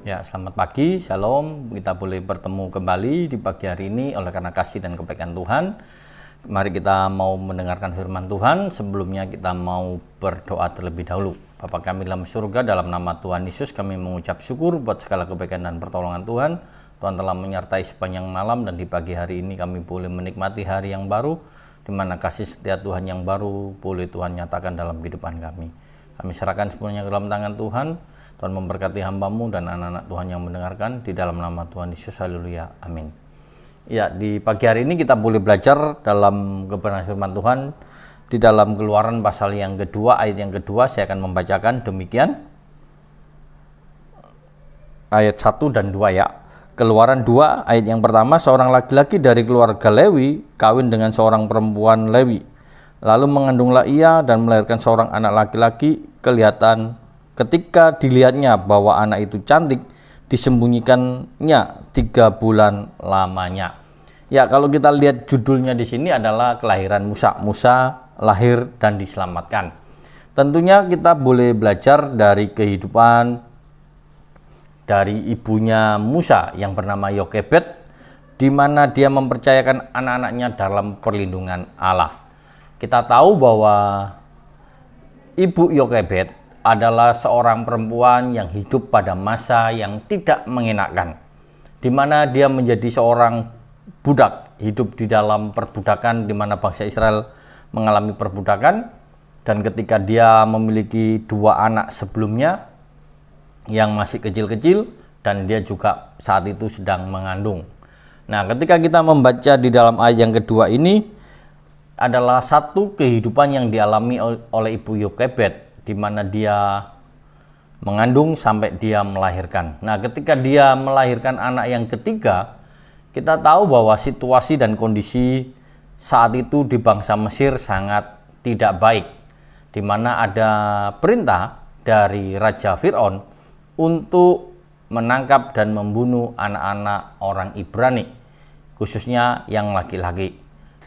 Ya, selamat pagi, shalom. Kita boleh bertemu kembali di pagi hari ini oleh karena kasih dan kebaikan Tuhan. Mari kita mau mendengarkan firman Tuhan. Sebelumnya kita mau berdoa terlebih dahulu. Bapa kami dalam surga, dalam nama Tuhan Yesus kami mengucap syukur buat segala kebaikan dan pertolongan Tuhan. Tuhan telah menyertai sepanjang malam dan di pagi hari ini kami boleh menikmati hari yang baru, di mana kasih setia Tuhan yang baru boleh Tuhan nyatakan dalam kehidupan kami. Kami serahkan sepenuhnya ke dalam tangan Tuhan. Tuhan memberkati hamba-Mu dan anak-anak Tuhan yang mendengarkan di dalam nama Tuhan Yesus. Haleluya. Amin. Ya, di pagi hari ini kita boleh belajar dalam kebenaran firman Tuhan di dalam Keluaran pasal yang kedua, ayat yang kedua. Saya akan membacakan demikian. Ayat 1 dan 2 ya. Keluaran 2 ayat yang pertama, seorang laki-laki dari keluarga Lewi kawin dengan seorang perempuan Lewi. Lalu mengandunglah ia dan melahirkan seorang anak laki-laki. Ketika dilihatnya bahwa anak itu cantik, disembunyikannya 3 bulan lamanya. Ya, kalau kita lihat judulnya di sini adalah kelahiran Musa. Musa lahir dan diselamatkan. Tentunya kita boleh belajar dari kehidupan dari ibunya Musa yang bernama Yokebed, di mana dia mempercayakan anak-anaknya dalam perlindungan Allah. Kita tahu bahwa ibu Yokebed adalah seorang perempuan yang hidup pada masa yang tidak mengenakan, di mana dia menjadi seorang budak, hidup di dalam perbudakan, di mana bangsa Israel mengalami perbudakan. Dan ketika dia memiliki 2 anak sebelumnya yang masih kecil-kecil, dan dia juga saat itu sedang mengandung. Nah, ketika kita membaca di dalam ayat yang kedua ini adalah satu kehidupan yang dialami oleh ibu Yokebed, di mana dia mengandung sampai dia melahirkan. Nah, ketika dia melahirkan anak yang ketiga, kita tahu bahwa situasi dan kondisi saat itu di bangsa Mesir sangat tidak baik, di mana ada perintah dari Raja Fir'aun untuk menangkap dan membunuh anak-anak orang Ibrani, khususnya yang laki-laki.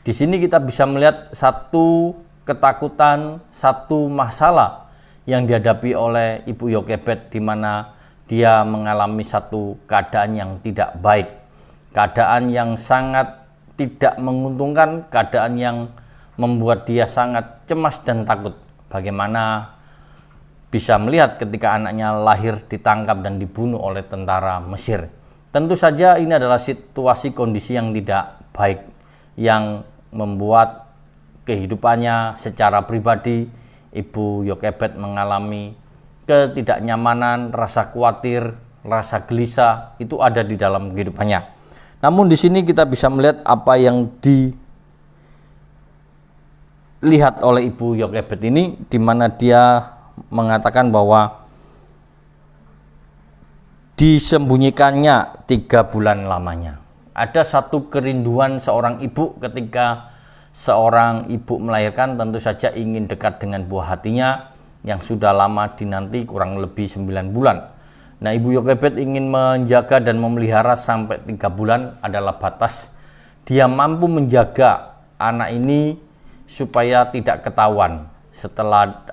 Di sini kita bisa melihat satu ketakutan, satu masalah yang dihadapi oleh ibu Yokebed, di mana dia mengalami satu keadaan yang tidak baik, keadaan yang sangat tidak menguntungkan, keadaan yang membuat dia sangat cemas dan takut. Bagaimana bisa melihat ketika anaknya lahir ditangkap dan dibunuh oleh tentara Mesir. Tentu saja ini adalah situasi kondisi yang tidak baik, yang membuat kehidupannya secara pribadi ibu Yokebed mengalami ketidaknyamanan, rasa khawatir, rasa gelisah, itu ada di dalam kehidupannya. Namun di sini kita bisa melihat apa yang dilihat oleh ibu Yokebed ini, di mana dia mengatakan bahwa disembunyikannya 3 bulan lamanya. Ada satu kerinduan seorang ibu ketika seorang ibu melahirkan, tentu saja ingin dekat dengan buah hatinya yang sudah lama dinanti, kurang lebih 9 bulan. Nah, ibu Yokebed ingin menjaga dan memelihara sampai 3 bulan adalah batas. Dia mampu menjaga anak ini supaya tidak ketahuan. Setelah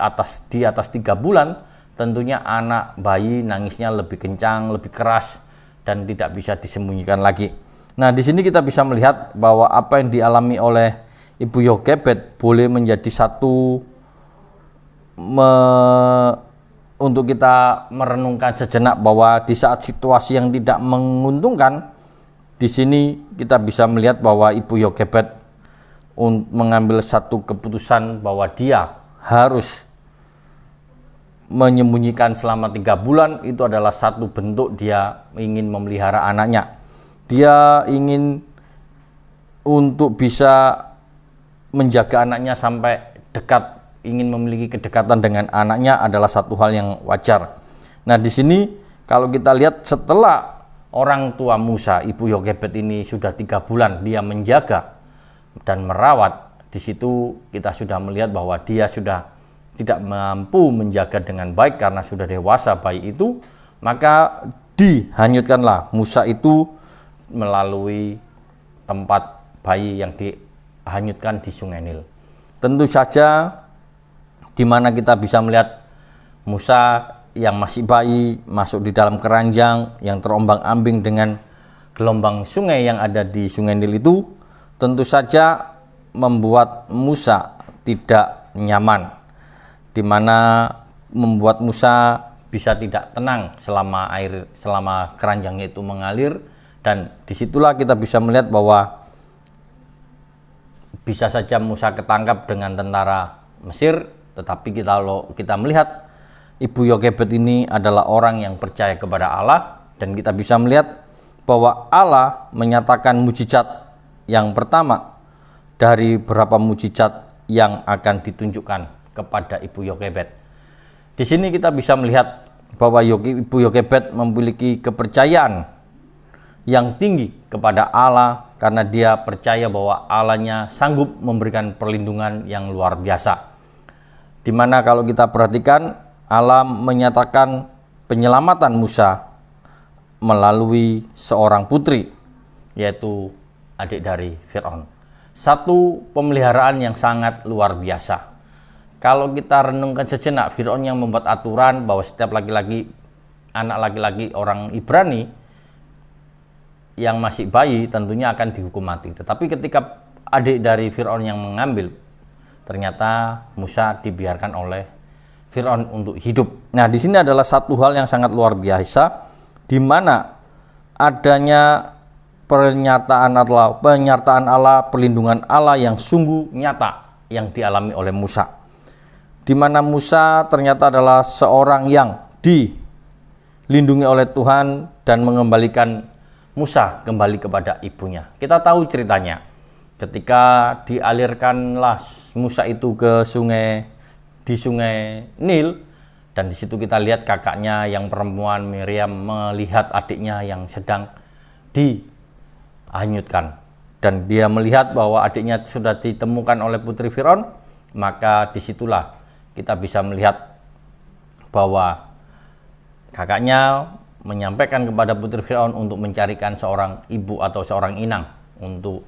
di atas 3 bulan, tentunya anak bayi nangisnya lebih kencang, lebih keras, dan tidak bisa disembunyikan lagi. Nah, di sini kita bisa melihat bahwa apa yang dialami oleh ibu Yokebed boleh menjadi satu untuk kita merenungkan sejenak, bahwa di saat situasi yang tidak menguntungkan, di sini kita bisa melihat bahwa ibu Yokebed mengambil satu keputusan bahwa dia harus menyembunyikan selama 3 bulan. Itu adalah satu bentuk dia ingin memelihara anaknya. Dia ingin untuk bisa menjaga anaknya sampai dekat, ingin memiliki kedekatan dengan anaknya adalah satu hal yang wajar. Nah, di sini kalau kita lihat setelah orang tua Musa, ibu Yokebed ini sudah 3 bulan dia menjaga dan merawat, di situ kita sudah melihat bahwa dia sudah tidak mampu menjaga dengan baik karena sudah dewasa bayi itu, maka dihanyutkanlah Musa itu melalui tempat bayi yang dihanyutkan di Sungai Nil. Tentu saja di mana kita bisa melihat Musa yang masih bayi masuk di dalam keranjang yang terombang-ambing dengan gelombang sungai yang ada di Sungai Nil itu tentu saja membuat Musa tidak nyaman, di mana membuat Musa bisa tidak tenang selama keranjangnya itu mengalir. Dan disitulah kita bisa melihat bahwa bisa saja Musa ketangkap dengan tentara Mesir, tetapi kalau kita melihat Ibu Yokebed ini adalah orang yang percaya kepada Allah, dan kita bisa melihat bahwa Allah menyatakan mujizat yang pertama dari beberapa mujizat yang akan ditunjukkan kepada Ibu Yokebed. Di sini kita bisa melihat bahwa Ibu Yokebed memiliki kepercayaan yang tinggi kepada Allah karena dia percaya bahwa Allahnya sanggup memberikan perlindungan yang luar biasa. Dimana kalau kita perhatikan, Allah menyatakan penyelamatan Musa melalui seorang putri, yaitu adik dari Firaun. Satu pemeliharaan yang sangat luar biasa. Kalau kita renungkan sejenak, Firaun yang membuat aturan bahwa setiap anak laki-laki orang Ibrani yang masih bayi tentunya akan dihukum mati. Tetapi ketika adik dari Firaun yang mengambil, ternyata Musa dibiarkan oleh Firaun untuk hidup. Nah, di sini adalah satu hal yang sangat luar biasa, di mana adanya pernyataan Allah, perlindungan Allah yang sungguh nyata yang dialami oleh Musa. Di mana Musa ternyata adalah seorang yang dilindungi oleh Tuhan dan mengembalikan Musa kembali kepada ibunya. Kita tahu ceritanya. Ketika dialirkanlah Musa itu ke di Sungai Nil, dan di situ kita lihat kakaknya yang perempuan Miriam melihat adiknya yang sedang dihanyutkan, dan dia melihat bahwa adiknya sudah ditemukan oleh putri Firaun. Maka disitulah kita bisa melihat bahwa kakaknya menyampaikan kepada putri Firaun untuk mencarikan seorang ibu atau seorang inang untuk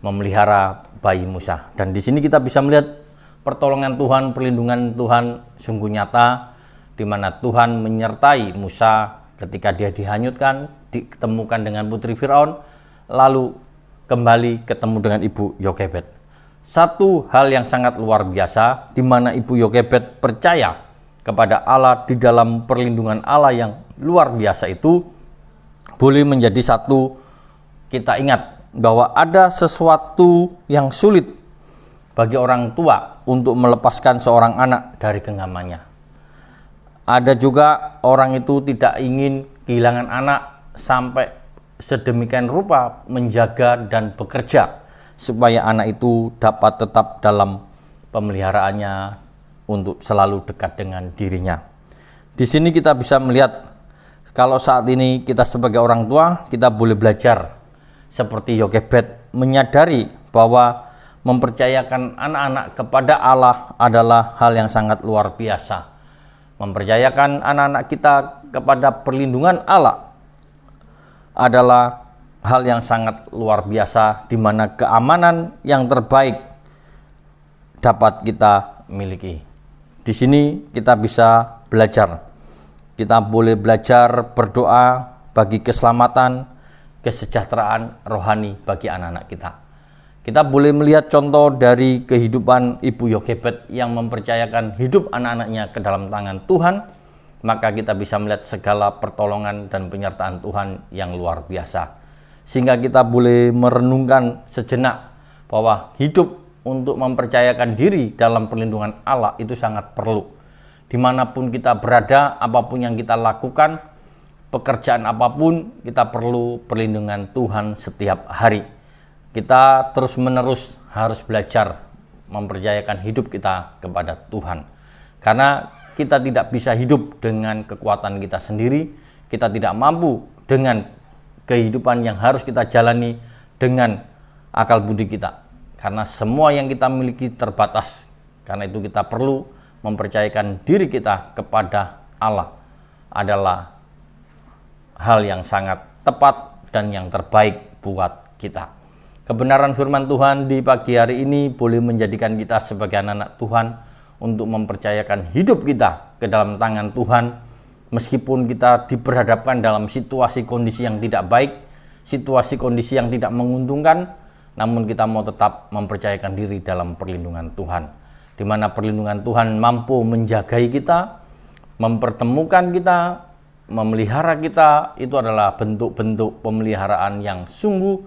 memelihara bayi Musa. Dan di sini kita bisa melihat pertolongan Tuhan, perlindungan Tuhan sungguh nyata, di mana Tuhan menyertai Musa ketika dia dihanyutkan, ditemukan dengan putri Firaun, lalu kembali ketemu dengan Ibu Yokebed. Satu hal yang sangat luar biasa, di mana Ibu Yokebed percaya kepada Allah di dalam perlindungan Allah yang luar biasa itu, boleh menjadi satu kita ingat bahwa ada sesuatu yang sulit bagi orang tua untuk melepaskan seorang anak dari genggamannya. Ada juga orang itu tidak ingin kehilangan anak sampai sedemikian rupa menjaga dan bekerja supaya anak itu dapat tetap dalam pemeliharaannya untuk selalu dekat dengan dirinya. Di sini kita bisa melihat kalau saat ini kita sebagai orang tua, kita boleh belajar seperti Yokebed, menyadari bahwa mempercayakan anak-anak kepada Allah adalah hal yang sangat luar biasa. Mempercayakan anak-anak kita kepada perlindungan Allah adalah hal yang sangat luar biasa, di mana keamanan yang terbaik dapat kita miliki. Di sini kita bisa belajar. Kita boleh belajar berdoa bagi keselamatan, kesejahteraan rohani bagi anak-anak kita. Kita boleh melihat contoh dari kehidupan Ibu Yokebed yang mempercayakan hidup anak-anaknya ke dalam tangan Tuhan, maka kita bisa melihat segala pertolongan dan penyertaan Tuhan yang luar biasa. Sehingga kita boleh merenungkan sejenak bahwa hidup untuk mempercayakan diri dalam perlindungan Allah itu sangat perlu. Dimanapun kita berada, apapun yang kita lakukan, pekerjaan apapun, kita perlu perlindungan Tuhan setiap hari. Kita terus-menerus harus belajar mempercayakan hidup kita kepada Tuhan. Karena kita tidak bisa hidup dengan kekuatan kita sendiri, kita tidak mampu dengan kehidupan yang harus kita jalani dengan akal budi kita. Karena semua yang kita miliki terbatas. Karena itu kita perlu mempercayakan diri kita kepada Allah adalah hal yang sangat tepat dan yang terbaik buat kita. Kebenaran firman Tuhan di pagi hari ini boleh menjadikan kita sebagai anak-anak Tuhan untuk mempercayakan hidup kita ke dalam tangan Tuhan, Meskipun kita diperhadapkan dalam situasi kondisi yang tidak baik, situasi kondisi yang tidak menguntungkan, namun kita mau tetap mempercayakan diri dalam perlindungan Tuhan, di mana perlindungan Tuhan mampu menjagai kita, mempertemukan kita, memelihara kita. Itu adalah bentuk-bentuk pemeliharaan yang sungguh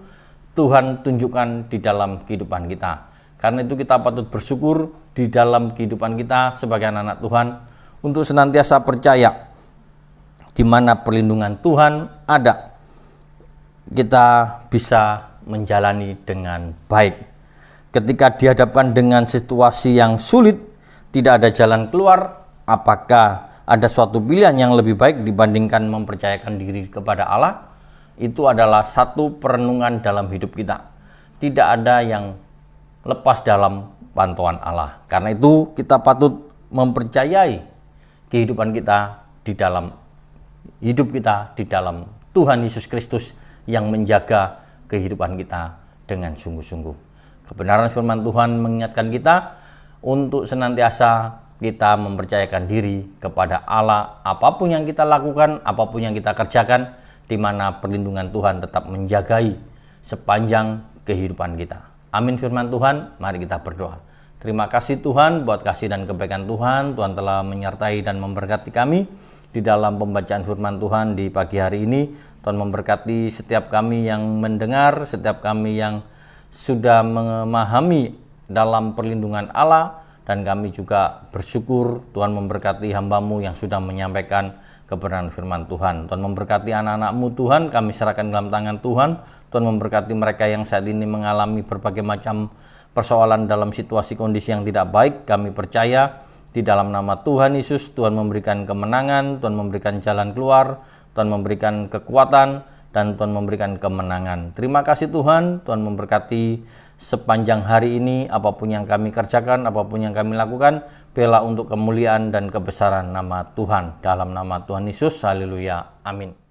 Tuhan tunjukkan di dalam kehidupan kita. Karena itu kita patut bersyukur di dalam kehidupan kita sebagai anak-anak Tuhan untuk senantiasa percaya di mana perlindungan Tuhan ada, kita bisa menjalani dengan baik. Ketika dihadapkan dengan situasi yang sulit, tidak ada jalan keluar, apakah ada suatu pilihan yang lebih baik dibandingkan mempercayakan diri kepada Allah? Itu adalah satu perenungan dalam hidup kita. Tidak ada yang lepas dalam pantauan Allah. Karena itu kita patut mempercayai kehidupan kita di dalam hidup kita di dalam Tuhan Yesus Kristus yang menjaga kehidupan kita dengan sungguh-sungguh. Kebenaran firman Tuhan mengingatkan kita untuk senantiasa kita mempercayakan diri kepada Allah, apapun yang kita lakukan, apapun yang kita kerjakan, di mana perlindungan Tuhan tetap menjagai sepanjang kehidupan kita. Amin firman Tuhan, mari kita berdoa. Terima kasih Tuhan buat kasih dan kebaikan Tuhan. Tuhan telah menyertai dan memberkati kami di dalam pembacaan firman Tuhan di pagi hari ini. Tuhan memberkati setiap kami yang mendengar, setiap kami yang sudah memahami dalam perlindungan Allah, dan kami juga bersyukur Tuhan memberkati hamba-Mu yang sudah menyampaikan kebenaran firman Tuhan. Tuhan memberkati anak-anak-Mu Tuhan, kami serahkan dalam tangan Tuhan. Tuhan memberkati mereka yang saat ini mengalami berbagai macam persoalan dalam situasi kondisi yang tidak baik. Kami percaya di dalam nama Tuhan Yesus, Tuhan memberikan kemenangan, Tuhan memberikan jalan keluar, Tuhan memberikan kekuatan, dan Tuhan memberikan kemenangan. Terima kasih Tuhan, Tuhan memberkati sepanjang hari ini, apapun yang kami kerjakan, apapun yang kami lakukan, bela untuk kemuliaan dan kebesaran nama Tuhan. Dalam nama Tuhan Yesus, haleluya, amin.